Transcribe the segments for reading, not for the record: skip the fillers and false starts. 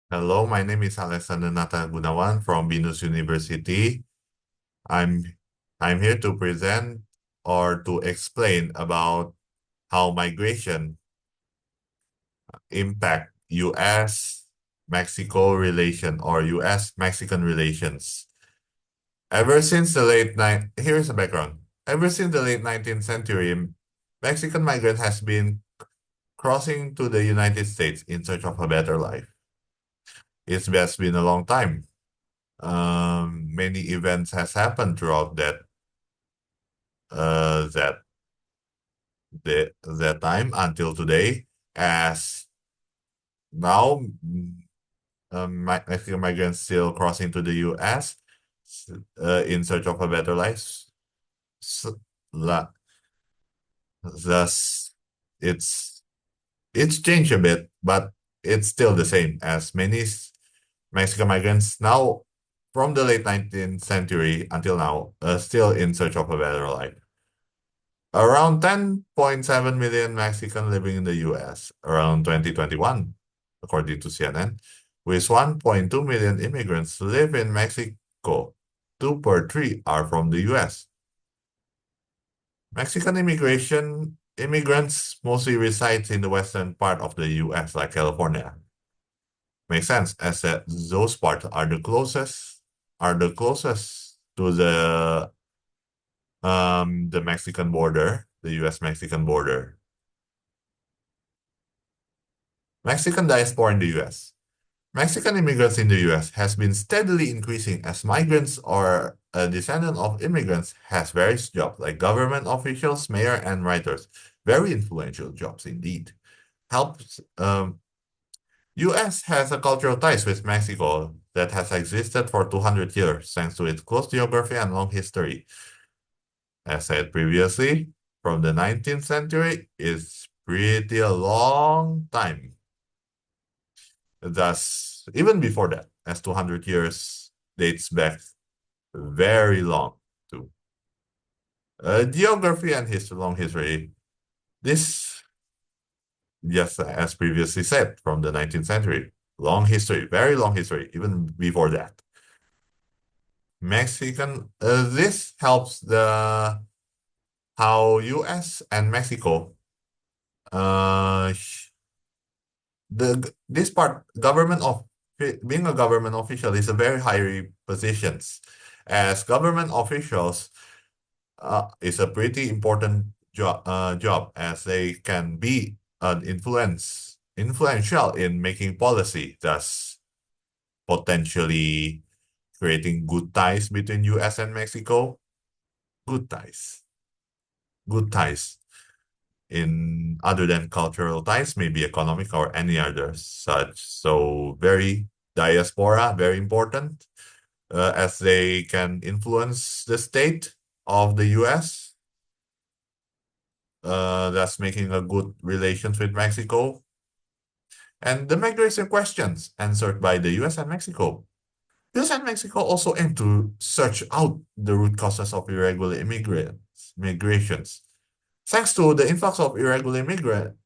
Hello, my name is Nathanael Gunawan from Venus University. I'm I'm here to present or to explain about how migration impact U.S. Mexico relation or U.S. Mexican relations. Ever since the here's the background. Ever since the late 19th century, Mexican migrant has been crossing to the United States in search of a better life. It's been a long time. Many events has happened throughout that that time until today. As now, Mexican migrants still crossing to the U.S. In search of a better life. So, la, thus, it's it's changed a bit, but it's still the same as many Mexican migrants now from the late 19th century until now, still in search of a better life. Around 10.7 million Mexican living in the US around 2021, according to CNN, with 1.2 million immigrants live in Mexico. 2 per 3 are from the US. Mexican immigrants mostly reside in the western part of the US, like California. Makes sense, as that those parts are the closest to the Mexican border, the US Mexican border. Mexican diaspora in the US. Mexican immigrants in the US has been steadily increasing as migrants or a descendant of immigrants has various jobs like government officials, mayor, and writers. Very influential jobs indeed. Helps US has a cultural ties with Mexico that has existed for 200 years thanks to its close geography and long history. As said previously, from the 19th century is pretty a long time. Thus, even before that, as 200 years dates back very long to geography and long history. This, just as previously said, from the 19th century, long history, very long history, even before that. This helps the how U.S. and Mexico, uh, this part government of being a government official is a very high positions. As government officials, is a pretty important job as they can be influential in making policy, thus potentially creating good ties between U.S. and Mexico. Good ties, good ties in other than cultural ties, maybe economic or any other such. So very diaspora, very important, as they can influence the state of the U.S. That's making a good relations with Mexico. And the migration questions answered by the US and Mexico. US and Mexico also aim to search out the root causes of irregular migrations. Thanks to the influx of irregular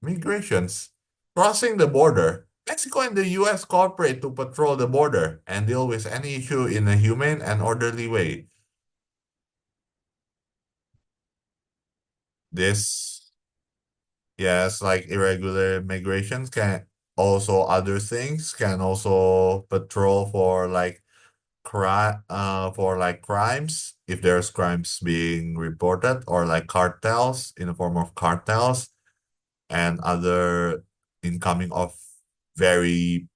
migrations crossing the border, Mexico and the US cooperate to patrol the border and deal with any issue in a humane and orderly way. This, yes, like irregular migrations can also other things can also patrol for like crimes if there's crimes being reported or like cartels in the form of cartels and other incoming of very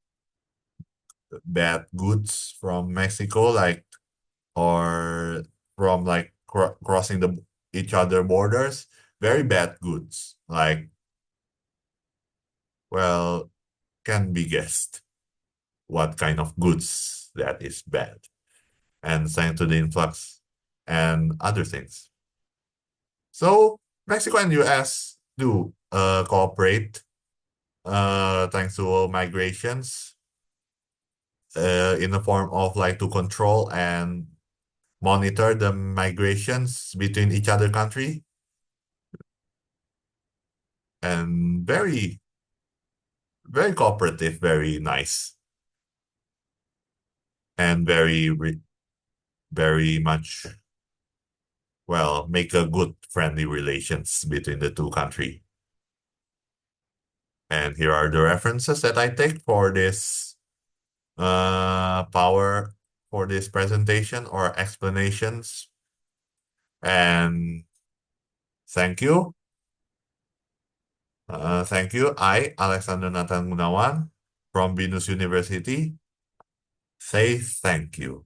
bad goods from Mexico, like or from like crossing the each other borders, very bad goods, like well, can be guessed what kind of goods that is bad, and thanks to the influx and other things. So Mexico and US do cooperate thanks to migrations in the form of like to control and monitor the migrations between each other country, and very very cooperative, very nice. and very much, well, make a good friendly relations between the two countries. And here are the references that I take for this power for this presentation or explanations. And thank you. Thank you. I, Alexander Nathan Gunawan from Venus University, say thank you.